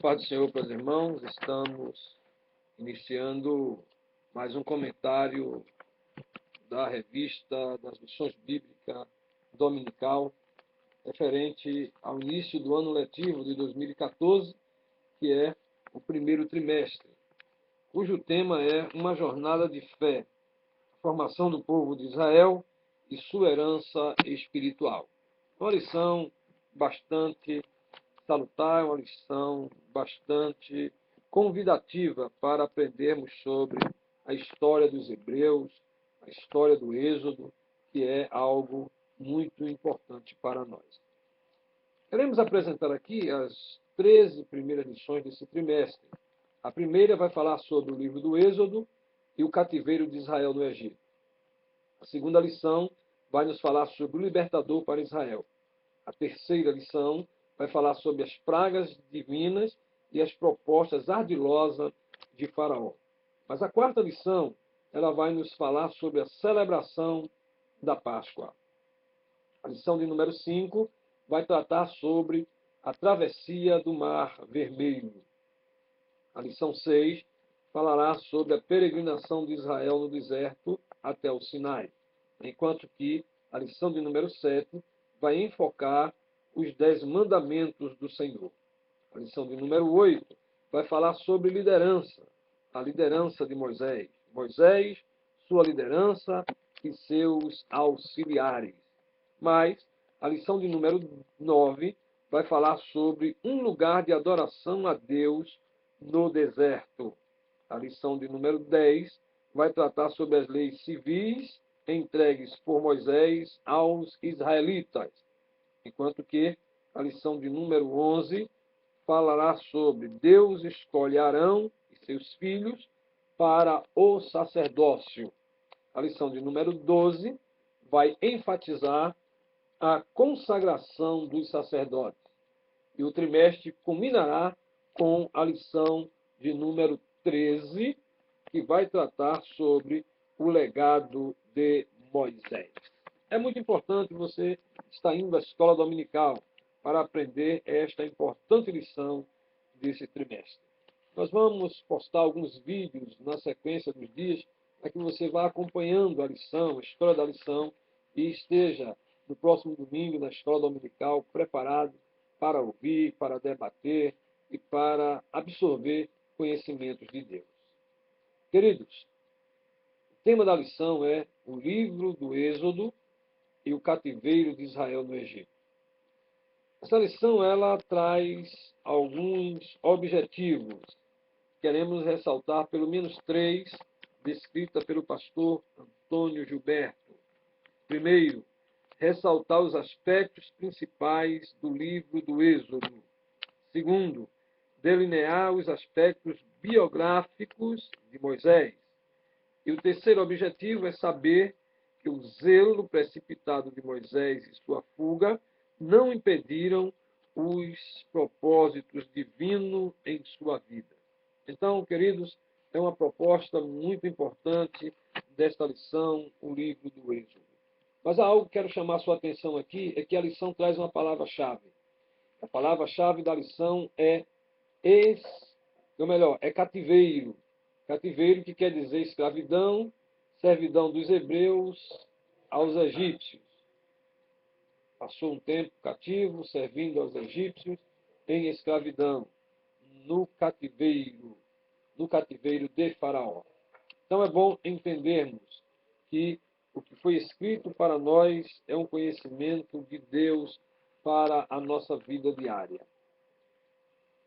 Paz do Senhor para os irmãos, estamos iniciando mais um comentário da revista das Lições Bíblicas Dominical, referente ao início do ano letivo de 2014, que é o primeiro trimestre, cujo tema é uma jornada de fé, a formação do povo de Israel e sua herança espiritual. Uma lição bastante salutar, uma lição bastante convidativa para aprendermos sobre a história dos hebreus, a história do Êxodo, que é algo muito importante para nós. Queremos apresentar aqui as 13 primeiras lições desse trimestre. A primeira vai falar sobre o livro do Êxodo e o cativeiro de Israel no Egito. A segunda lição vai nos falar sobre o libertador para Israel. A terceira lição vai falar sobre as pragas divinas e as propostas ardilosas de Faraó. Mas a quarta lição, ela vai nos falar sobre a celebração da Páscoa. A lição de número 5 vai tratar sobre a travessia do Mar Vermelho. A lição 6 falará sobre a peregrinação de Israel no deserto até o Sinai, enquanto que a lição de número 7 vai enfocar os 10 mandamentos do Senhor. A lição de número 8 vai falar sobre liderança, a liderança de Moisés. Moisés, sua liderança e seus auxiliares. Mas a lição de número 9 vai falar sobre um lugar de adoração a Deus no deserto. A lição de número 10 vai tratar sobre as leis civis entregues por Moisés aos israelitas, enquanto que a lição de número 11 falará sobre Deus escolhe Arão e seus filhos para o sacerdócio. A lição de número 12 vai enfatizar a consagração dos sacerdotes. E o trimestre culminará com a lição de número 13, que vai tratar sobre o legado de Moisés. É muito importante você estar indo à escola dominical para aprender esta importante lição desse trimestre. Nós vamos postar alguns vídeos na sequência dos dias para que você vá acompanhando a lição, a história da lição, e esteja no próximo domingo na escola dominical preparado para ouvir, para debater e para absorver conhecimentos de Deus. Queridos, o tema da lição é o livro do Êxodo e o cativeiro de Israel no Egito. Essa lição ela traz alguns objetivos. Queremos ressaltar pelo menos 3, descrita pelo pastor Antônio Gilberto. Primeiro, ressaltar os aspectos principais do livro do Êxodo. Segundo, delinear os aspectos biográficos de Moisés. E o terceiro objetivo é saber que o zelo precipitado de Moisés e sua fuga não impediram os propósitos divinos em sua vida. Então, queridos, é uma proposta muito importante desta lição, o livro do Êxodo. Mas há algo que quero chamar a sua atenção aqui, é que a lição traz uma palavra-chave. A palavra-chave da lição é cativeiro. Cativeiro que quer dizer escravidão, servidão dos hebreus aos egípcios. Passou um tempo cativo, servindo aos egípcios em escravidão, no cativeiro de Faraó. Então é bom entendermos que o que foi escrito para nós é um conhecimento de Deus para a nossa vida diária.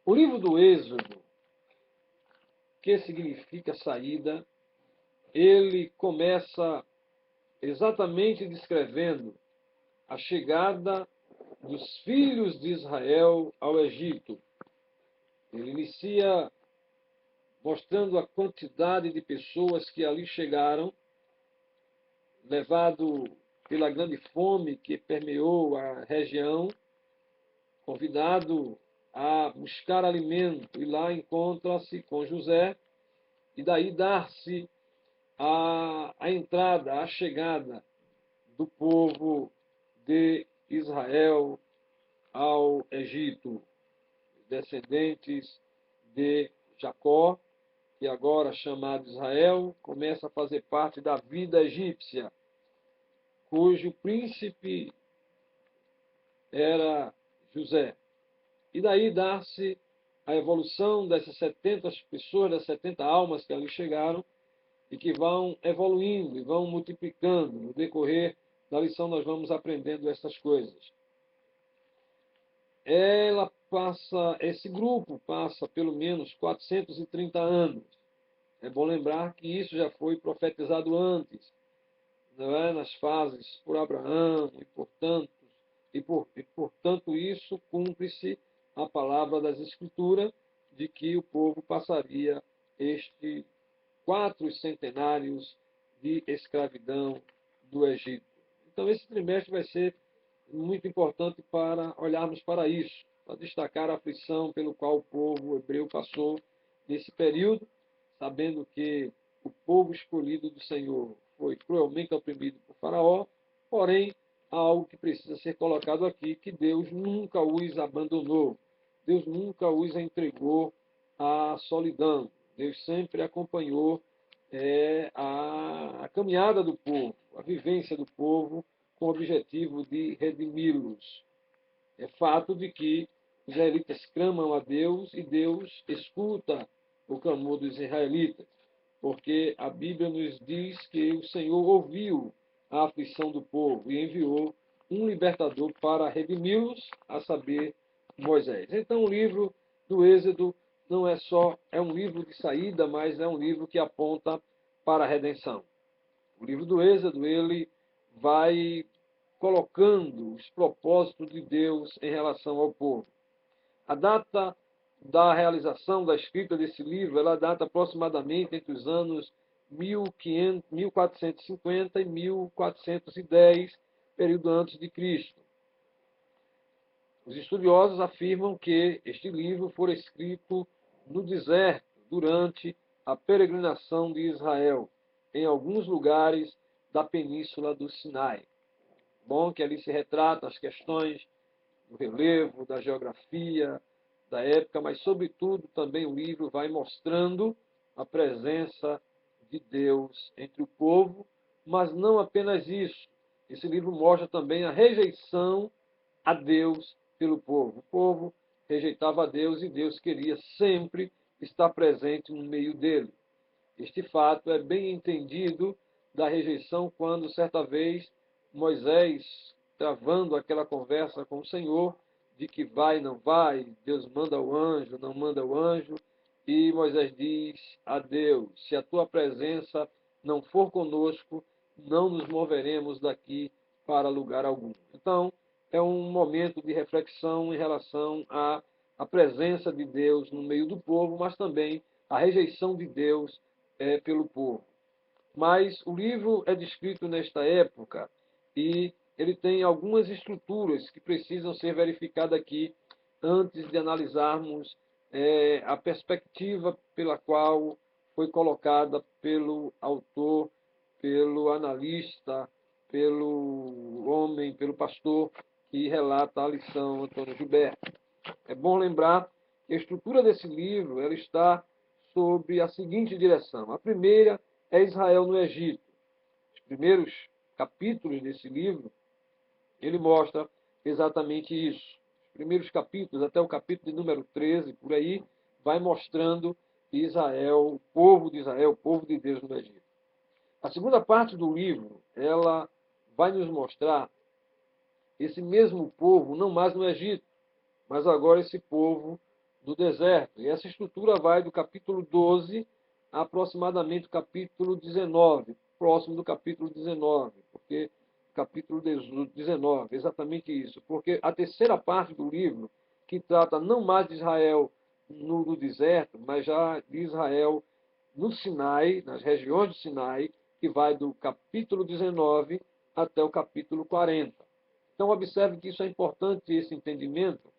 O livro do Êxodo, que significa saída, ele começa exatamente descrevendo a chegada dos filhos de Israel ao Egito. Ele inicia mostrando a quantidade de pessoas que ali chegaram, levado pela grande fome que permeou a região, convidado a buscar alimento, e lá encontra-se com José, e daí dar-se a entrada, a chegada do povo de Israel ao Egito, descendentes de Jacó, que agora chamado Israel, começa a fazer parte da vida egípcia, cujo príncipe era José. E daí dá-se a evolução dessas 70 pessoas, das 70 almas que ali chegaram, e que vão evoluindo e vão multiplicando. No decorrer da lição nós vamos aprendendo essas coisas. Esse grupo passa pelo menos 430 anos. É bom lembrar que isso já foi profetizado antes, não é? Nas fases por Abraão, portanto isso cumpre-se a palavra das Escrituras de que o povo passaria este 4 centenários de escravidão do Egito. Então esse trimestre vai ser muito importante para olharmos para isso, para destacar a aflição pelo qual o povo hebreu passou nesse período, sabendo que o povo escolhido do Senhor foi cruelmente oprimido por Faraó, porém, há algo que precisa ser colocado aqui, que Deus nunca os abandonou, Deus nunca os entregou à solidão, Deus sempre acompanhou a caminhada do povo, a vivência do povo, com o objetivo de redimi-los. É fato de que os israelitas clamam a Deus e Deus escuta o clamor dos israelitas, porque a Bíblia nos diz que o Senhor ouviu a aflição do povo e enviou um libertador para redimi-los, a saber, Moisés. Então o livro do Êxodo não é só um livro de saída, mas é um livro que aponta para a redenção. O livro do Êxodo, ele vai colocando os propósitos de Deus em relação ao povo. A data da realização da escrita desse livro, ela data aproximadamente entre os anos 1450 e 1410, período antes de Cristo. Os estudiosos afirmam que este livro foi escrito no deserto, durante a peregrinação de Israel, em alguns lugares da península do Sinai. Bom que ali se retrata as questões do relevo, da geografia, da época, mas, sobretudo, também o livro vai mostrando a presença de Deus entre o povo, mas não apenas isso. Esse livro mostra também a rejeição a Deus pelo povo. O povo rejeitava a Deus e Deus queria sempre estar presente no meio dele. Este fato é bem entendido da rejeição quando, certa vez, Moisés, travando aquela conversa com o Senhor, de que vai, não vai, Deus manda o anjo, não manda o anjo, e Moisés diz a Deus: se a tua presença não for conosco, não nos moveremos daqui para lugar algum. Então, é um momento de reflexão em relação à presença de Deus no meio do povo, mas também a rejeição de Deus pelo povo. Mas o livro é descrito nesta época e ele tem algumas estruturas que precisam ser verificadas aqui antes de analisarmos a perspectiva pela qual foi colocada pelo autor, pelo analista, pelo homem, pelo pastor que relata a lição, Antônio Gilberto. É bom lembrar que a estrutura desse livro ela está sob a seguinte direção. A primeira é Israel no Egito. Os primeiros capítulos desse livro, ele mostra exatamente isso. Os primeiros capítulos, até o capítulo de número 13, por aí, vai mostrando Israel, o povo de Israel, o povo de Deus no Egito. A segunda parte do livro, ela vai nos mostrar esse mesmo povo, não mais no Egito, mas agora esse povo do deserto. E essa estrutura vai do capítulo 12 a aproximadamente o capítulo 19, próximo do capítulo 19, porque capítulo 19, exatamente isso, porque a terceira parte do livro, que trata não mais de Israel no deserto, mas já de Israel no Sinai, nas regiões do Sinai, que vai do capítulo 19 até o capítulo 40. Então, observe que isso é importante, esse entendimento,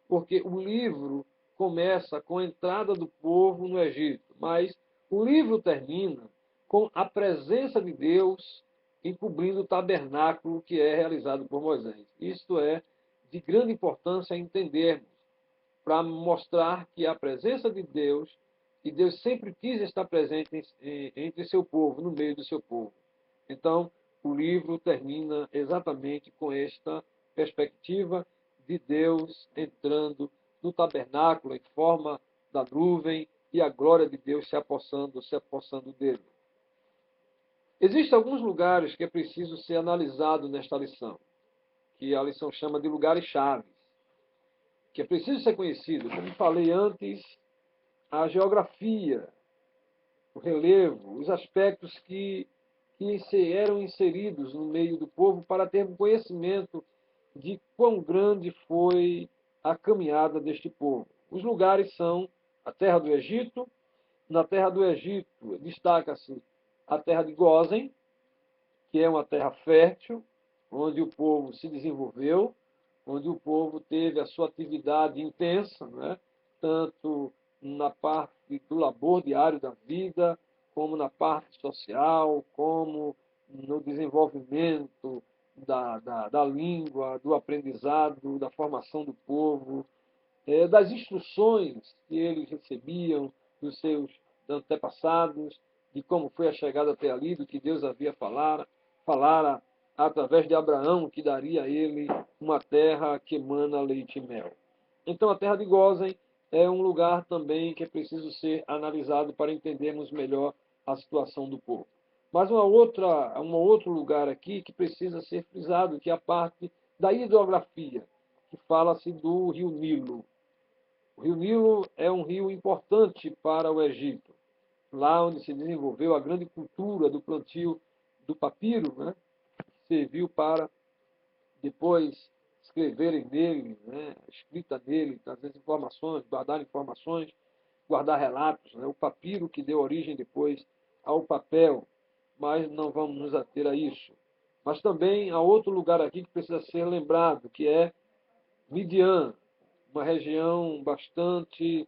porque o livro começa com a entrada do povo no Egito, mas o livro termina com a presença de Deus encobrindo o tabernáculo que é realizado por Moisés. Isto é de grande importância entendermos. para mostrar que a presença de Deus, e Deus sempre quis estar presente entre seu povo, no meio do seu povo. Então, o livro termina exatamente com esta perspectiva de Deus entrando no tabernáculo em forma da nuvem e a glória de Deus se apossando dele. Existem alguns lugares que é preciso ser analisado nesta lição, que a lição chama de lugares-chave, que é preciso ser conhecido. Como falei antes, a geografia, o relevo, os aspectos que eram inseridos no meio do povo para ter conhecimento de quão grande foi a caminhada deste povo. Os lugares são a terra do Egito. Na terra do Egito destaca-se a terra de Gósen, que é uma terra fértil, onde o povo se desenvolveu, onde o povo teve a sua atividade intensa, né? Tanto na parte do labor diário da vida, como na parte social, como no desenvolvimento da língua, do aprendizado, da formação do povo, das instruções que eles recebiam dos seus antepassados, de como foi a chegada até ali, do que Deus havia falara através de Abraão, que daria a ele uma terra que emana leite e mel. Então, a terra de Gósen é um lugar também que é preciso ser analisado para entendermos melhor a situação do povo. Mas um outro lugar aqui que precisa ser frisado, que é a parte da hidrografia, que fala-se do rio Nilo. O rio Nilo é um rio importante para o Egito, lá onde se desenvolveu a grande cultura do plantio do papiro, né, que serviu para depois escreverem nele, né, escrita nele, trazer informações, guardar relatos, né, o papiro que deu origem depois ao papel, mas não vamos nos ater a isso. Mas também há outro lugar aqui que precisa ser lembrado, que é Midian, uma região bastante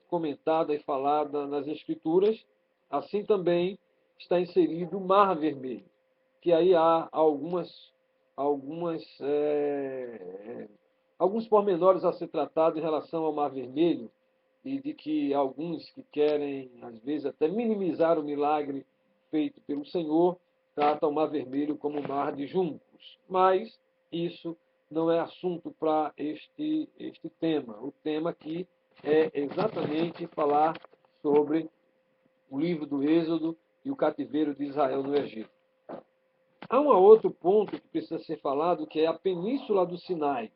comentada e falada nas Escrituras. Assim também está inserido o Mar Vermelho, que aí há alguns pormenores a ser tratados em relação ao Mar Vermelho, e de que alguns que querem, às vezes, até minimizar o milagre feito pelo Senhor, tratam o Mar Vermelho como o mar de juncos. Mas isso não é assunto para este tema. O tema aqui é exatamente falar sobre o livro do Êxodo e o cativeiro de Israel no Egito. Há um outro ponto que precisa ser falado, que é a Península do Sinai,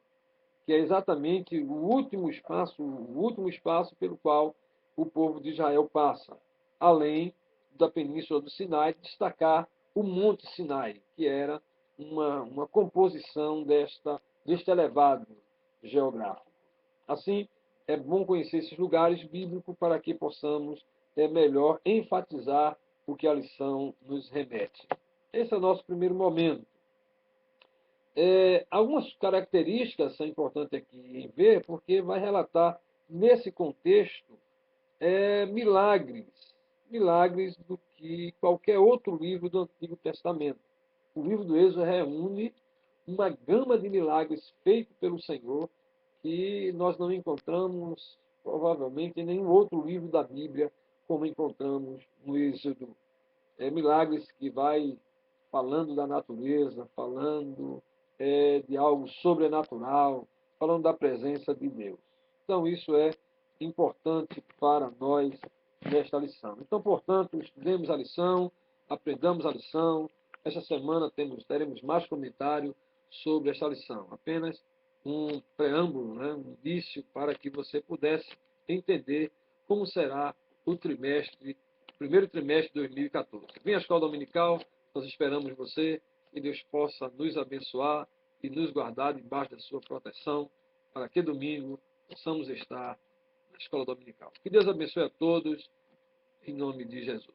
que é exatamente o último espaço pelo qual o povo de Israel passa, além da Península do Sinai, destacar o Monte Sinai, que era uma composição deste elevado geográfico. Assim, é bom conhecer esses lugares bíblicos para que possamos melhor enfatizar o que a lição nos remete. Esse é o nosso primeiro momento. Algumas características são importantes aqui em ver, porque vai relatar, nesse contexto, milagres do que qualquer outro livro do Antigo Testamento. O livro do Êxodo reúne uma gama de milagres feitos pelo Senhor que nós não encontramos, provavelmente, em nenhum outro livro da Bíblia, como encontramos no Êxodo. Milagres que vai falando da natureza, falando de algo sobrenatural, falando da presença de Deus. Então, isso é importante para nós nesta lição. Então, portanto, estudemos a lição, aprendamos a lição. Esta semana teremos mais comentário sobre esta lição. Apenas um preâmbulo, né, um início para que você pudesse entender como será o primeiro trimestre de 2014. Venha à escola dominical, nós esperamos você, que Deus possa nos abençoar e nos guardar debaixo da sua proteção, para que domingo possamos estar na escola dominical. Que Deus abençoe a todos, em nome de Jesus.